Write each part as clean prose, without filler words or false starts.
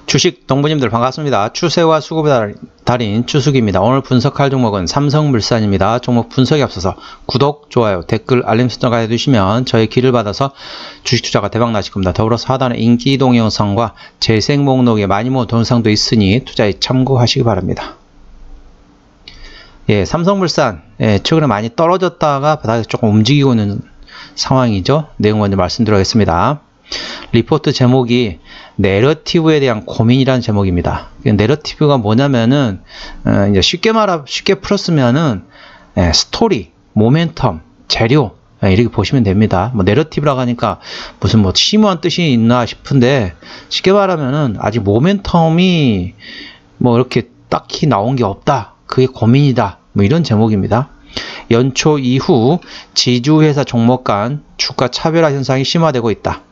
주식 동부님들 반갑습니다. 추세와 수급의 달인 추수기입니다. 오늘 분석할 종목은 삼성물산입니다. 종목 분석에 앞서서 구독, 좋아요, 댓글, 알림 설정까지 해두시면 저의 길을 받아서 주식 투자가 대박 나실 겁니다. 더불어서 하단에 인기 동영상과 재생 목록에 많이 모은 동영상도 있으니 투자에 참고하시기 바랍니다. 예, 삼성물산 최근에 많이 떨어졌다가 바닥에 조금 움직이고 있는 상황이죠. 내용 먼저 말씀드리겠습니다. 리포트 제목이 내러티브에 대한 고민이라는 제목입니다. 내러티브가 뭐냐면은 이제 쉽게 풀었으면은 스토리, 모멘텀, 재료 이렇게 보시면 됩니다. 뭐 내러티브라고 하니까 무슨 뭐 심오한 뜻이 있나 싶은데 쉽게 말하면은 아직 모멘텀이 뭐 이렇게 딱히 나온 게 없다. 그게 고민이다. 뭐 이런 제목입니다. 연초 이후 지주회사 종목 간 주가 차별화 현상이 심화되고 있다.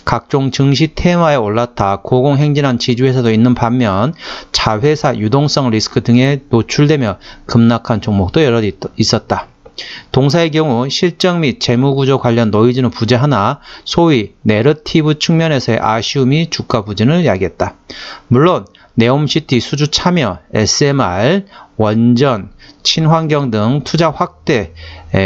각종 증시 테마에 올라타 고공행진한 지주회사도 있는 반면 자회사 유동성 리스크 등에 노출되며 급락한 종목도 여러 있었다. 동사의 경우 실적 및 재무구조 관련 노이즈는 부재하나 소위 내러티브 측면에서의 아쉬움이 주가 부진을 야기했다. 물론 네옴시티 수주 참여, SMR, 원전, 친환경 등 투자 확대,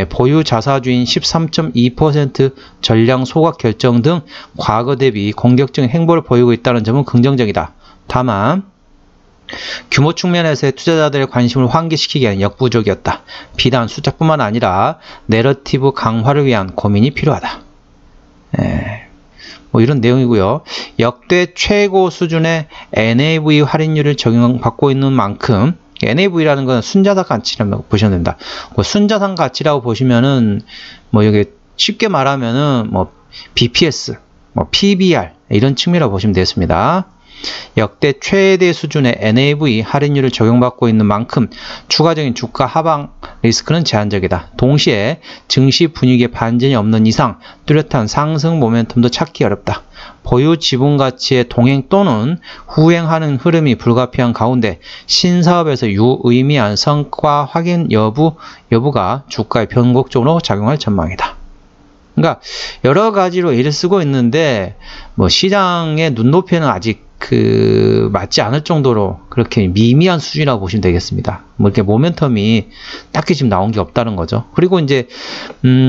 보유 자사주인 13.2% 전량 소각 결정 등 과거 대비 공격적인 행보를 보이고 있다는 점은 긍정적이다. 다만 규모 측면에서의 투자자들의 관심을 환기시키기에는 역부족이었다. 비단 숫자뿐만 아니라 내러티브 강화를 위한 고민이 필요하다. 뭐 이런 내용이고요. 역대 최고 수준의 NAV 할인율을 적용받고 있는 만큼 NAV라는 건 순자산 가치라고 보시면 됩니다. 뭐 순자산 가치라고 보시면은 뭐 여기 쉽게 말하면은 뭐 BPS, 뭐 PBR 이런 측면이라고 보시면 되겠습니다. 역대 최대 수준의 NAV 할인율을 적용받고 있는 만큼 추가적인 주가 하방 리스크는 제한적이다. 동시에 증시 분위기에 반전이 없는 이상 뚜렷한 상승 모멘텀도 찾기 어렵다. 보유 지분 가치의 동행 또는 후행하는 흐름이 불가피한 가운데 신사업에서 유의미한 성과 확인 여부가 주가에 변곡적으로 작용할 전망이다. 그러니까 여러 가지로 애를 쓰고 있는데 뭐 시장의 눈높이는 아직 맞지 않을 정도로 그렇게 미미한 수준이라고 보시면 되겠습니다. 뭐 이렇게 모멘텀이 딱히 지금 나온 게 없다는 거죠. 그리고 이제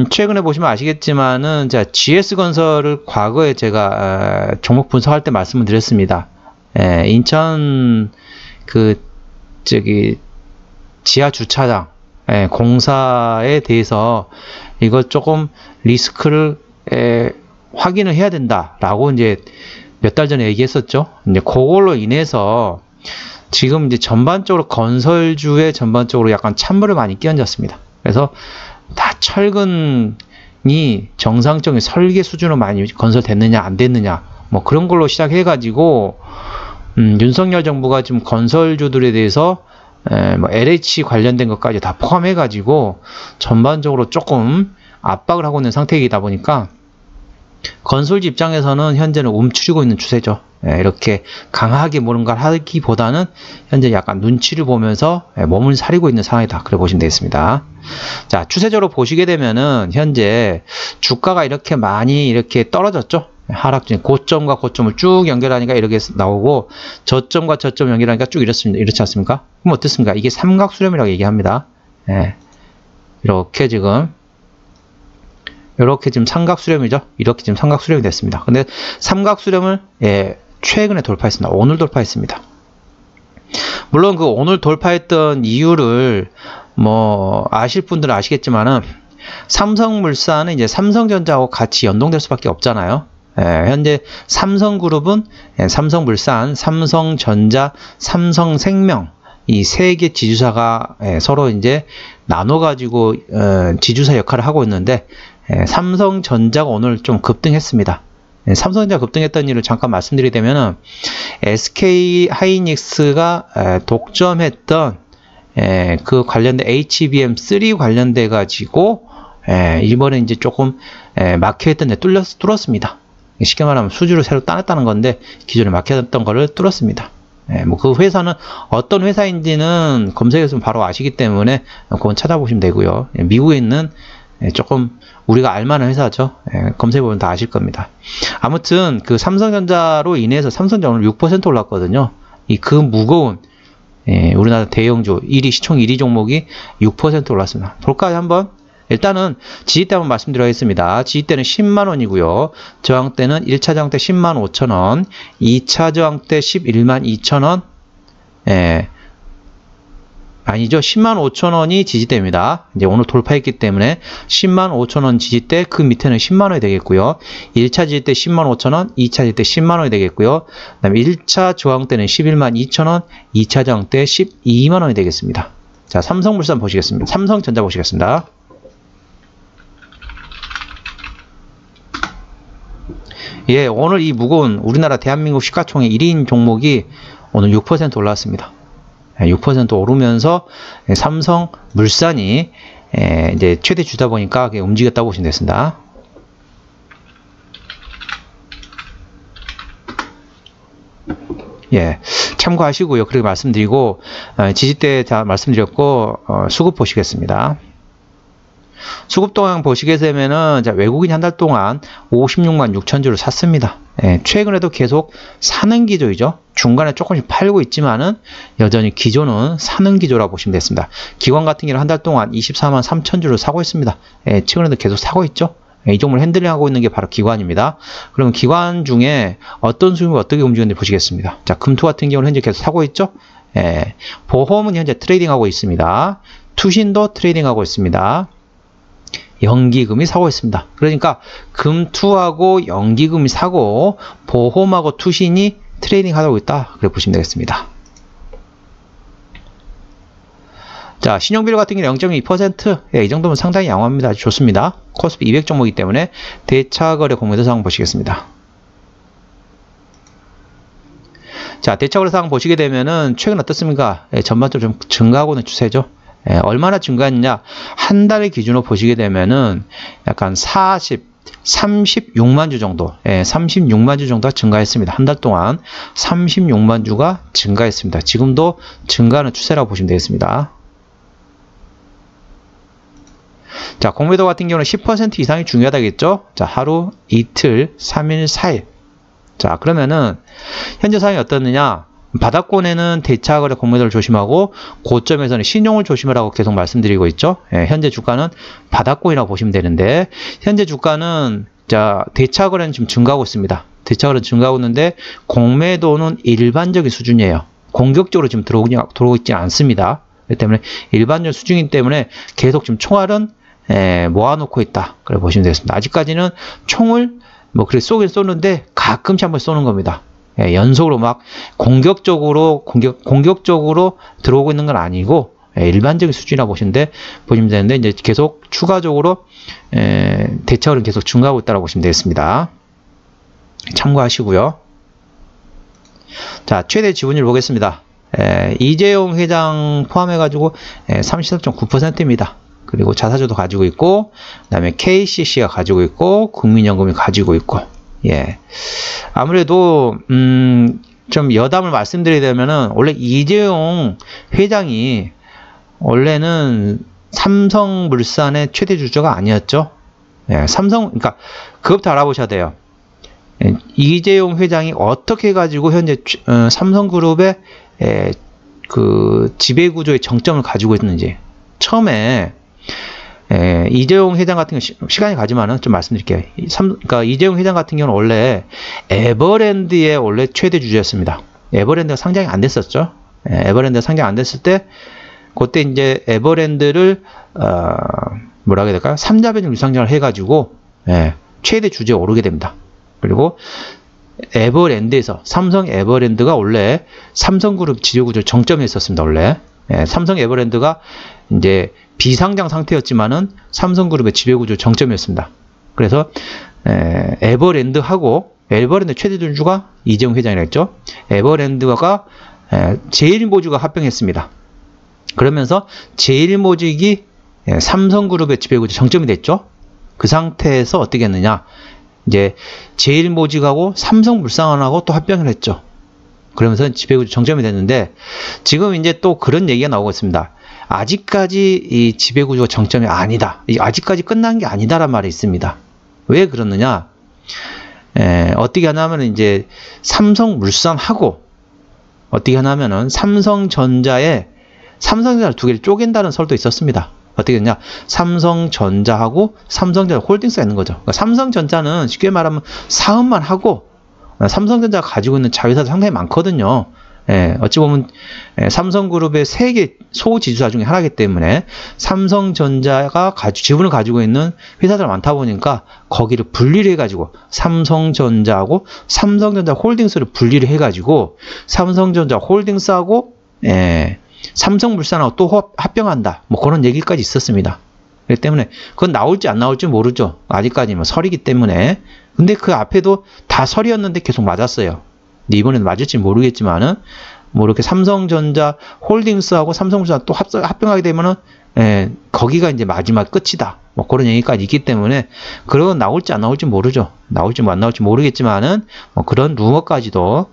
최근에 보시면 아시겠지만은 자 GS건설을 과거에 제가 종목 분석할 때 말씀을 드렸습니다. 인천 지하 주차장 공사에 대해서 이걸 조금 리스크를 확인을 해야 된다라고 이제 몇 달 전에 얘기했었죠. 이제 그걸로 인해서 지금 이제 전반적으로 건설주에 전반적으로 약간 찬물을 많이 끼얹었습니다. 그래서 다 철근이 정상적인 설계 수준으로 많이 건설됐느냐 안 됐느냐 뭐 그런 걸로 시작해가지고 윤석열 정부가 지금 건설주들에 대해서 뭐 LH 관련된 것까지 다 포함해가지고 전반적으로 조금 압박을 하고 있는 상태이다 보니까 건설주 입장에서는 현재는 움츠리고 있는 추세죠. 이렇게 강하게 뭔가를 하기보다는 현재 약간 눈치를 보면서 몸을 사리고 있는 상황이다. 그래 보시면 되겠습니다. 자, 추세적으로 보시게 되면은 현재 주가가 이렇게 많이 이렇게 떨어졌죠. 하락 중 고점과 고점을 쭉 연결하니까 이렇게 나오고 저점과 저점 연결하니까 쭉 이렇습니다. 이렇지 않습니까? 그럼 어떻습니까? 이게 삼각수렴이라고 얘기합니다. 이렇게 지금 지금 삼각수렴이죠. 이렇게 지금 삼각수렴이 됐습니다. 근데 삼각수렴을 최근에 돌파했습니다. 오늘 돌파했습니다. 물론 그 오늘 돌파했던 이유를 뭐 아실 분들은 아시겠지만은 삼성물산은 이제 삼성전자하고 같이 연동될 수밖에 없잖아요. 현재 삼성그룹은 삼성물산, 삼성전자, 삼성생명 이 세 개 지주사가 서로 이제 나눠가지고 지주사 역할을 하고 있는데 삼성전자가 오늘 좀 급등했습니다. 삼성전자 급등했던 이유를 잠깐 말씀드리자면은 SK하이닉스가 독점했던 그 관련된 HBM3 관련돼 가지고 이번에 이제 조금 막혀있던 데 뚫었습니다. 쉽게 말하면 수주를 새로 따냈다는 건데 기존에 막혀있던 거를 뚫었습니다. 뭐 그 회사는 어떤 회사인지는 검색해서 바로 아시기 때문에 그건 찾아보시면 되고요. 미국에 있는 조금 우리가 알만한 회사죠. 검색해보면 다 아실 겁니다. 아무튼 그 삼성전자로 인해서 삼성전자 오늘 6% 올랐거든요. 그 무거운 우리나라 대형주 1위 시총 1위 종목이 6% 올랐습니다. 볼까요 한번? 일단은 지지대 한번 말씀드리겠습니다. 지지대는 10만원이고요. 저항대는 1차 저항대 10만 5천원, 2차 저항대 11만 2천원, 아니죠. 10만 5천원이 지지대입니다. 이제 오늘 돌파했기 때문에 10만 5천원 지지대, 그 밑에는 10만원이 되겠고요. 1차 지지대 10만 5천원, 2차 지지대 10만원이 되겠고요. 그 다음에 1차 저항대는 11만 2천원, 2차 저항대 12만원이 되겠습니다. 자, 삼성물산 보시겠습니다. 삼성전자 보시겠습니다. 예, 오늘 이 무거운 우리나라 대한민국 시가총액 1인 종목이 오늘 6% 올랐습니다. 6% 오르면서 삼성물산이 이제 최대 주다 보니까 움직였다고 보시면 되겠습니다. 예, 참고하시고요. 그렇게 말씀드리고 지지대 다 말씀드렸고 수급 보시겠습니다. 수급 동향 보시게 되면은 외국인이 한 달 동안 56만 6천 주를 샀습니다. 최근에도 계속 사는 기조이죠. 중간에 조금씩 팔고 있지만은 여전히 기조는 사는 기조라고 보시면 되겠습니다. 기관 같은 경우는 한 달 동안 24만 3천 주를 사고 있습니다. 최근에도 계속 사고 있죠. 이 종목을 핸들링하고 있는 게 바로 기관입니다. 그러면 기관 중에 어떤 수익이 어떻게 움직이는지 보시겠습니다. 자, 금투 같은 경우는 현재 계속 사고 있죠. 보험은 현재 트레이딩하고 있습니다. 투신도 트레이딩하고 있습니다. 연기금이 사고 있습니다. 그러니까 금투하고 연기금이 사고 보험하고 투신이 트레이딩 하고 있다. 그렇게 보시면 되겠습니다. 자, 신용비율 같은 경우는 0.2%. 이 정도면 상당히 양호합니다. 아주 좋습니다. 코스피 200 종목이기 때문에 대차거래 공모대 상황 보시겠습니다. 자, 대차거래 상황 보시게 되면은 최근 어떻습니까? 전반적으로 좀 증가하고 있는 추세죠. 얼마나 증가했냐? 한 달의 기준으로 보시게 되면은 약간 36만 주 정도, 36만 주 정도가 증가했습니다. 한 달 동안 36만 주가 증가했습니다. 지금도 증가하는 추세라고 보시면 되겠습니다. 자, 공매도 같은 경우는 10% 이상이 중요하다겠죠? 자, 하루, 이틀, 3일, 4일. 자, 그러면은 현재 상황이 어떻느냐? 바닥권에는 대차거래 공매도를 조심하고 고점에서는 신용을 조심하라고 계속 말씀드리고 있죠. 현재 주가는 바닥권이라고 보시면 되는데 현재 주가는 자, 대차거래는 지금 증가하고 있습니다. 대차거래는 증가하고 있는데 공매도는 일반적인 수준이에요. 공격적으로 지금 들어오고 있지 않습니다. 그렇기 때문에 일반적 수준이기 때문에 계속 지금 총알은 모아놓고 있다. 그래 보시면 되겠습니다. 아직까지는 총을 뭐 그래 쏘긴 쏘는데 가끔씩 한번 쏘는 겁니다. 연속으로 막 공격적으로 들어오고 있는 건 아니고 일반적인 수준이라고 보시면 되는데 이제 계속 추가적으로 대차거래는 계속 증가하고 있다고 보시면 되겠습니다. 참고하시고요. 자, 최대 지분율 보겠습니다. 이재용 회장 포함해가지고 33.9%입니다. 그리고 자사주도 가지고 있고, 그 다음에 KCC가 가지고 있고, 국민연금이 가지고 있고, 예. 아무래도, 좀 여담을 말씀드리게 되면은, 원래 이재용 회장이, 원래는 삼성물산의 최대 주주가 아니었죠. 예, 그러니까, 그것부터 알아보셔야 돼요. 이재용 회장이 어떻게 해가지고 현재 삼성그룹의 그 지배구조의 정점을 가지고 있는지. 처음에, 이재용 회장 같은 경우 시간이 가지만은 좀 말씀드릴게요. 그러니까 이재용 회장 같은 경우는 원래 에버랜드의 원래 최대 주주였습니다. 에버랜드가 상장이 안 됐었죠. 에버랜드가 상장 안 됐을 때 그때 이제 에버랜드를 뭐라 해야 될까요? 3자 변경 유상증을 해가지고 최대 주주에 오르게 됩니다. 그리고 에버랜드에서 삼성 에버랜드가 원래 삼성그룹 지배구조 정점에 있었습니다. 원래 삼성 에버랜드가 이제 비상장 상태였지만은 삼성그룹의 지배구조 정점이었습니다. 그래서 에버랜드하고 에버랜드 최대 주주가 이재용 회장이라 했죠. 에버랜드가 제일모직과 합병했습니다. 그러면서 제일모직이 삼성그룹의 지배구조 정점이 됐죠. 그 상태에서 어떻게 했느냐? 이제 제일모직하고 삼성물산하고 또 합병을 했죠. 그러면서 지배구조 정점이 됐는데 지금 이제 또 그런 얘기가 나오고 있습니다. 아직까지 이 지배구조가 정점이 아니다. 아직까지 끝난 게 아니다란 말이 있습니다. 왜 그러느냐? 어떻게 하냐면 이제 삼성물산하고 어떻게 하냐면은 삼성전자를 두 개를 쪼갠다는 설도 있었습니다. 어떻게 했냐? 삼성전자하고 삼성전자 홀딩스가 있는 거죠. 그러니까 삼성전자는 쉽게 말하면 사업만 하고 삼성전자가 가지고 있는 자회사도 상당히 많거든요. 어찌 보면 삼성그룹의 3개 소지주사 중에 하나이기 때문에 삼성전자가 지분을 가지고 있는 회사들 많다 보니까 거기를 분리를 해가지고 삼성전자하고 삼성전자 홀딩스를 분리를 해가지고 삼성전자 홀딩스하고 삼성물산하고 또 합병한다. 뭐 그런 얘기까지 있었습니다. 그렇기 때문에 그건 나올지 안 나올지 모르죠. 아직까지는 설이기 때문에. 근데 그 앞에도 다 설이었는데 계속 맞았어요. 이번에는 맞을지 모르겠지만은 뭐 이렇게 삼성전자 홀딩스하고 삼성물산 또 합병하게 되면은 거기가 이제 마지막 끝이다. 뭐 그런 얘기까지 있기 때문에 그런 나올지 안 나올지 모르죠. 나올지 안 나올지 모르겠지만은 뭐 그런 루머까지도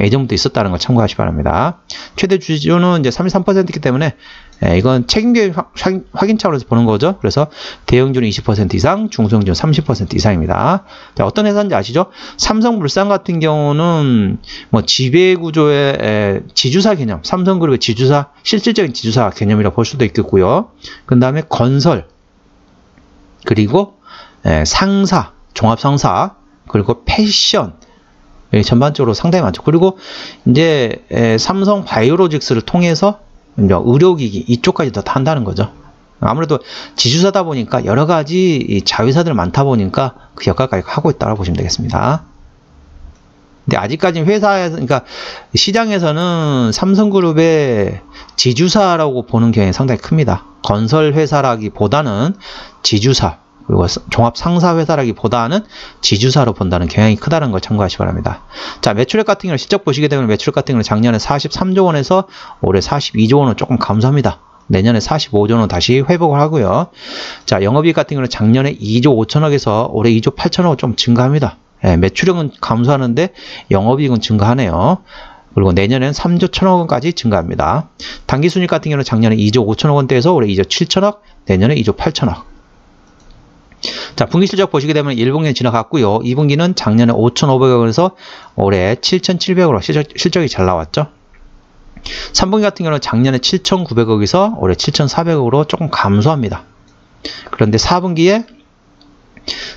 예전부터 있었다는 걸 참고하시기 바랍니다. 최대 주주는 이제 33%이기 때문에 이건 책임계획 확인 차원에서 보는 거죠. 그래서 대형주는 20% 이상, 중소형주는 30% 이상입니다. 자, 어떤 회사인지 아시죠? 삼성물산 같은 경우는 뭐 지배구조의 지주사 개념, 삼성그룹의 지주사, 실질적인 지주사 개념이라고 볼 수도 있겠고요. 그 다음에 건설, 그리고 상사, 종합상사, 그리고 패션, 전반적으로 상당히 많죠. 그리고 이제 삼성 바이오로직스를 통해서 이제 의료기기 이쪽까지 다 한다는 거죠. 아무래도 지주사다 보니까 여러 가지 자회사들 많다 보니까 그 역할까지 하고 있다고 보시면 되겠습니다. 근데 아직까지 회사에서, 그러니까 시장에서는 삼성그룹의 지주사라고 보는 경향이 상당히 큽니다. 건설회사라기보다는 지주사, 그리고 종합상사회사라기보다는 지주사로 본다는 경향이 크다는 걸 참고하시기 바랍니다. 자, 매출액 같은 경우는 실적 보시게 되면 매출액 같은 경우는 작년에 43조 원에서 올해 42조 원은 조금 감소합니다. 내년에 45조 원 다시 회복을 하고요. 자, 영업이익 같은 경우는 작년에 2조 5천억에서 올해 2조 8천억 좀 증가합니다. 매출액은 감소하는데 영업이익은 증가하네요. 그리고 내년에는 3조 1천억 원까지 증가합니다. 당기순이익 같은 경우는 작년에 2조 5천억 원대에서 올해 2조 7천억, 내년에 2조 8천억. 자, 분기 실적 보시게 되면 1분기는 지나갔고요. 2분기는 작년에 5,500억 원에서 올해 7,700억으로 실적이 잘 나왔죠. 3분기 같은 경우는 작년에 7,900억에서 올해 7,400억으로 조금 감소합니다. 그런데 4분기에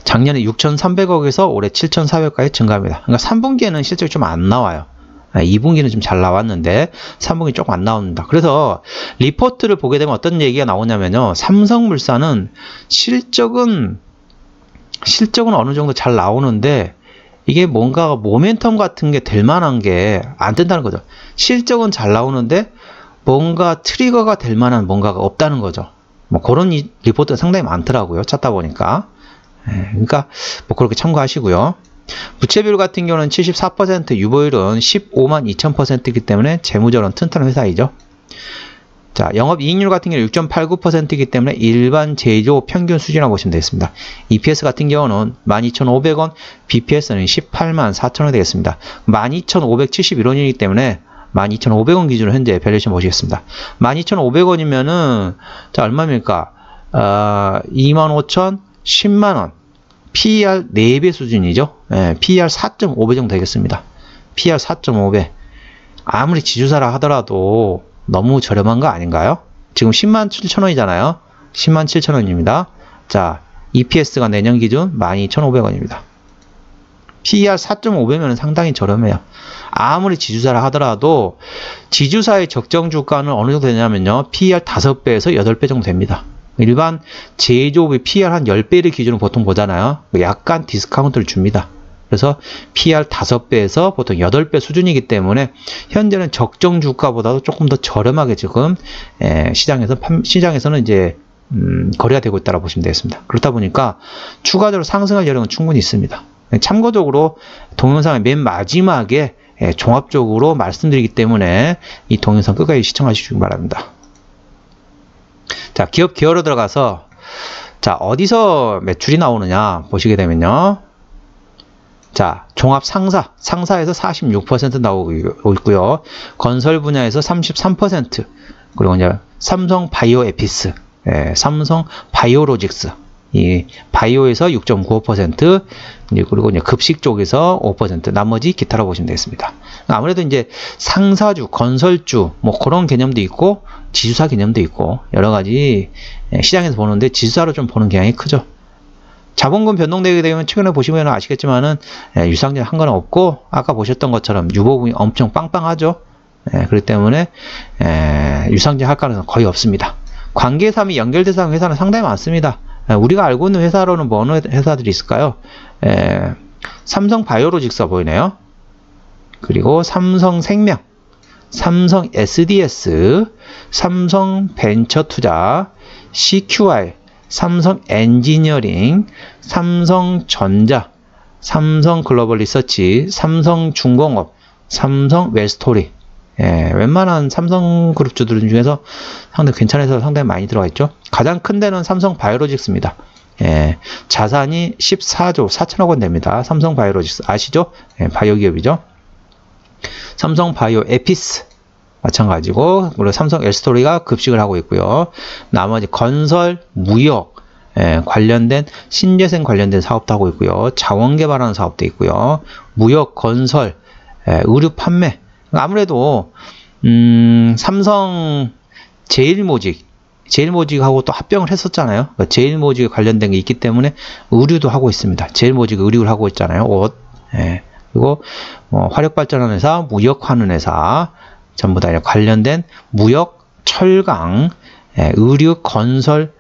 작년에 6,300억에서 올해 7,400억까지 증가합니다. 그러니까 3분기에는 실적이 좀 안 나와요. 2분기는 좀 잘 나왔는데 3분기 조금 안 나옵니다. 그래서 리포트를 보게 되면 어떤 얘기가 나오냐면요. 삼성물산은 실적은 어느 정도 잘 나오는데 이게 뭔가 모멘텀 같은 게 될 만한 게 안 된다는 거죠. 실적은 잘 나오는데 뭔가 트리거가 될 만한 뭔가가 없다는 거죠. 뭐 그런 리포트가 상당히 많더라고요. 찾다 보니까. 그러니까 뭐 그렇게 참고하시고요. 부채비율 같은 경우는 74%, 유보율은 15만 2000%이기 때문에 재무적으로는 튼튼한 회사이죠. 자, 영업이익률 같은 경우는 6.89%이기 때문에 일반 제조 평균 수준이라고 보시면 되겠습니다. EPS 같은 경우는 12,500원, BPS는 18만 4천원 되겠습니다. 12,571원이기 때문에 12,500원 기준으로 현재 밸류에이션 보시겠습니다. 12,500원이면은 자, 얼마입니까? 25,000, 10만원. PER 4배 수준이죠. PER 4.5배 정도 되겠습니다. PER 4.5배. 아무리 지주사라 하더라도 너무 저렴한 거 아닌가요? 지금 10만 7천원이잖아요. 10만 7천원입니다. 자, EPS가 내년 기준 12,500원입니다. PER 4.5배면 상당히 저렴해요. 아무리 지주사라 하더라도 지주사의 적정 주가는 어느 정도 되냐면요. PER 5배에서 8배 정도 됩니다. 일반 제조업의 PER 한 10배를 기준으로 보통 보잖아요. 약간 디스카운트를 줍니다. 그래서 PER 5배에서 보통 8배 수준이기 때문에 현재는 적정 주가보다도 조금 더 저렴하게 지금 시장에서는 이제 거래가 되고 있다고 보시면 되겠습니다. 그렇다 보니까 추가적으로 상승할 여력은 충분히 있습니다. 참고적으로 동영상의 맨 마지막에 종합적으로 말씀드리기 때문에 이 동영상 끝까지 시청하시기 바랍니다. 자, 기업 기어로 들어가서 자, 어디서 매출이 나오느냐 보시게 되면요. 자, 종합 상사에서 46% 나오고 있고요. 건설 분야에서 33%, 그리고 이제 삼성 바이오에피스, 삼성 바이오로직스, 이 바이오에서 6.95%, 그리고 이제 급식 쪽에서 5%, 나머지 기타라고 보시면 되겠습니다. 아무래도 이제 상사주, 건설주, 뭐 그런 개념도 있고, 지주사 개념도 있고, 여러 가지 시장에서 보는데 지주사로 좀 보는 경향이 크죠. 자본금 변동되게 되면 최근에 보시면 아시겠지만은 유상증 한 건 없고, 아까 보셨던 것처럼 유보금이 엄청 빵빵하죠. 그렇기 때문에 유상증 할 가능성은 거의 없습니다. 관계사 및 연결대상 회사는 상당히 많습니다. 우리가 알고 있는 회사로는 뭐 어느 회사들이 있을까요? 삼성 바이오로직스가 보이네요. 그리고 삼성생명, 삼성 SDS, 삼성 벤처투자, CQR, 삼성 엔지니어링, 삼성전자, 삼성 글로벌 리서치, 삼성중공업, 삼성 웰스토리. 웬만한 삼성그룹주들 중에서 상당히 괜찮아서 상당히 많이 들어가 있죠. 가장 큰 데는 삼성 바이오로직스입니다. 자산이 14조 4천억 원 됩니다. 삼성 바이오로직스 아시죠? 바이오 기업이죠. 삼성 바이오 에피스 마찬가지고, 그리고 삼성 엘스토리가 급식을 하고 있고요. 나머지 건설, 무역 관련된 신재생 관련된 사업도 하고 있고요. 자원 개발하는 사업도 있고요. 무역, 건설, 의류 판매. 아무래도 삼성 제일모직하고 또 합병을 했었잖아요. 그러니까 제일모직에 관련된 게 있기 때문에 의류도 하고 있습니다. 제일모직 의류를 하고 있잖아요. 옷. 그리고 화력발전하는 회사, 무역하는 회사, 전부 다 관련된 무역, 철강, 의류, 건설,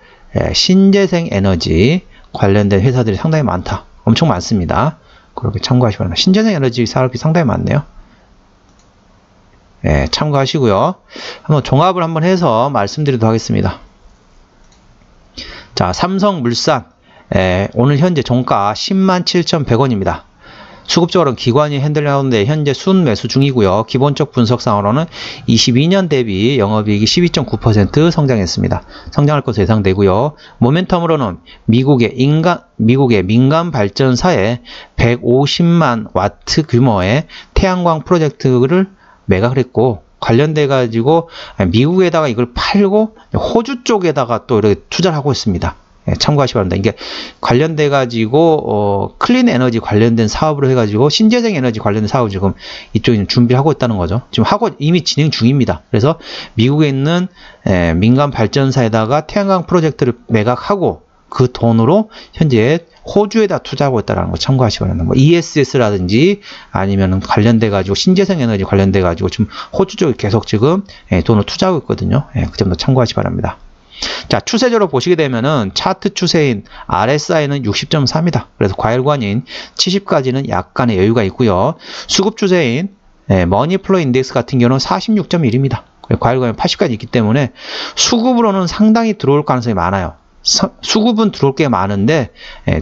신재생 에너지 관련된 회사들이 상당히 많다. 엄청 많습니다. 그렇게 참고하시기 바랍니다. 신재생 에너지 사업이 상당히 많네요. 참고하시고요. 한번 종합을 한번 해서 말씀드리도록 하겠습니다. 자, 삼성물산 오늘 현재 종가 107,100원입니다. 수급적으로는 기관이 핸들하는데 현재 순매수 중이고요. 기본적 분석상으로는 22년 대비 영업이익이 12.9% 성장했습니다. 성장할 것으로 예상되고요. 모멘텀으로는 미국의 민간 발전사에 150만 와트 규모의 태양광 프로젝트를 매각을 했고, 관련돼 가지고 미국에다가 이걸 팔고 호주 쪽에다가 또 이렇게 투자를 하고 있습니다. 참고하시기 바랍니다. 이게 관련돼 가지고 클린 에너지 관련된 사업으로 해 가지고 신재생 에너지 관련된 사업을 지금 이쪽에 준비하고 있다는 거죠. 지금 하고 이미 진행 중입니다. 그래서 미국에 있는 민간 발전사에다가 태양광 프로젝트를 매각하고 그 돈으로 현재 호주에다 투자하고 있다는 거 참고하시기 바랍니다. 뭐 ESS라든지 아니면 관련돼 가지고 신재생 에너지 관련돼 가지고 지금 호주 쪽에 계속 지금 돈을 투자하고 있거든요. 그 점도 참고하시기 바랍니다. 자, 추세적으로 보시게 되면은 차트 추세인 RSI는 60.4입니다. 그래서 과열관인 70까지는 약간의 여유가 있고요. 수급 추세인 머니플로 인덱스 같은 경우는 46.1입니다. 과열관이 80까지 있기 때문에 수급으로는 상당히 들어올 가능성이 많아요. 수급은 들어올 게 많은데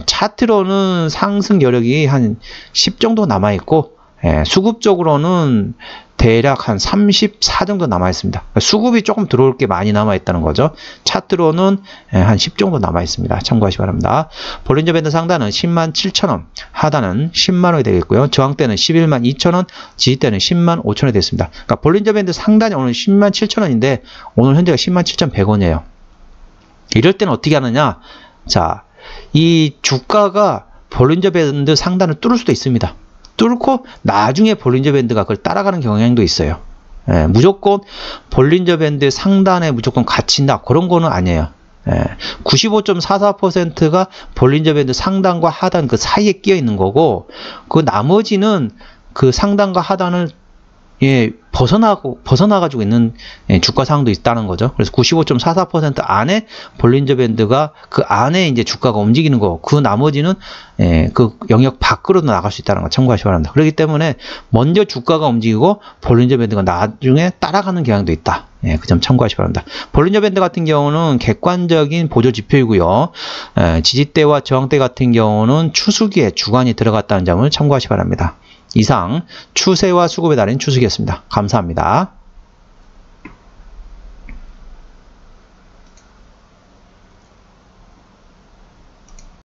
차트로는 상승 여력이 한 10 정도 남아있고, 수급적으로는 대략 한 34 정도 남아있습니다. 수급이 조금 들어올 게 많이 남아있다는 거죠. 차트로는 한 10 정도 남아있습니다. 참고하시기 바랍니다. 볼린저 밴드 상단은 107,000원, 하단은 10만원이 되겠고요. 저항대는 112,000원, 지지대는 105,000원이 됐습니다. 그러니까 볼린저 밴드 상단이 오늘 107,000원인데 오늘 현재가 107,100원이에요. 이럴 때는 어떻게 하느냐? 자, 이 주가가 볼린저 밴드 상단을 뚫을 수도 있습니다. 뚫고 나중에 볼린저 밴드가 그걸 따라가는 경향도 있어요. 무조건 볼린저 밴드 상단에 무조건 갇힌다, 그런 거는 아니에요. 95.44%가 볼린저 밴드 상단과 하단 그 사이에 끼어 있는 거고, 그 나머지는 그 상단과 하단을 벗어나가지고 있는 주가 상황도 있다는 거죠. 그래서 95.44% 안에 볼린저 밴드가 그 안에 이제 주가가 움직이는 거, 그 나머지는 그 영역 밖으로 나갈 수 있다는 거 참고하시기 바랍니다. 그렇기 때문에 먼저 주가가 움직이고 볼린저 밴드가 나중에 따라가는 경향도 있다. 그 점 참고하시기 바랍니다. 볼린저 밴드 같은 경우는 객관적인 보조 지표이고요. 지지대와 저항대 같은 경우는 추수기에 주간이 들어갔다는 점을 참고하시기 바랍니다. 이상 추세와 수급에 달인 추수기였습니다. 감사합니다.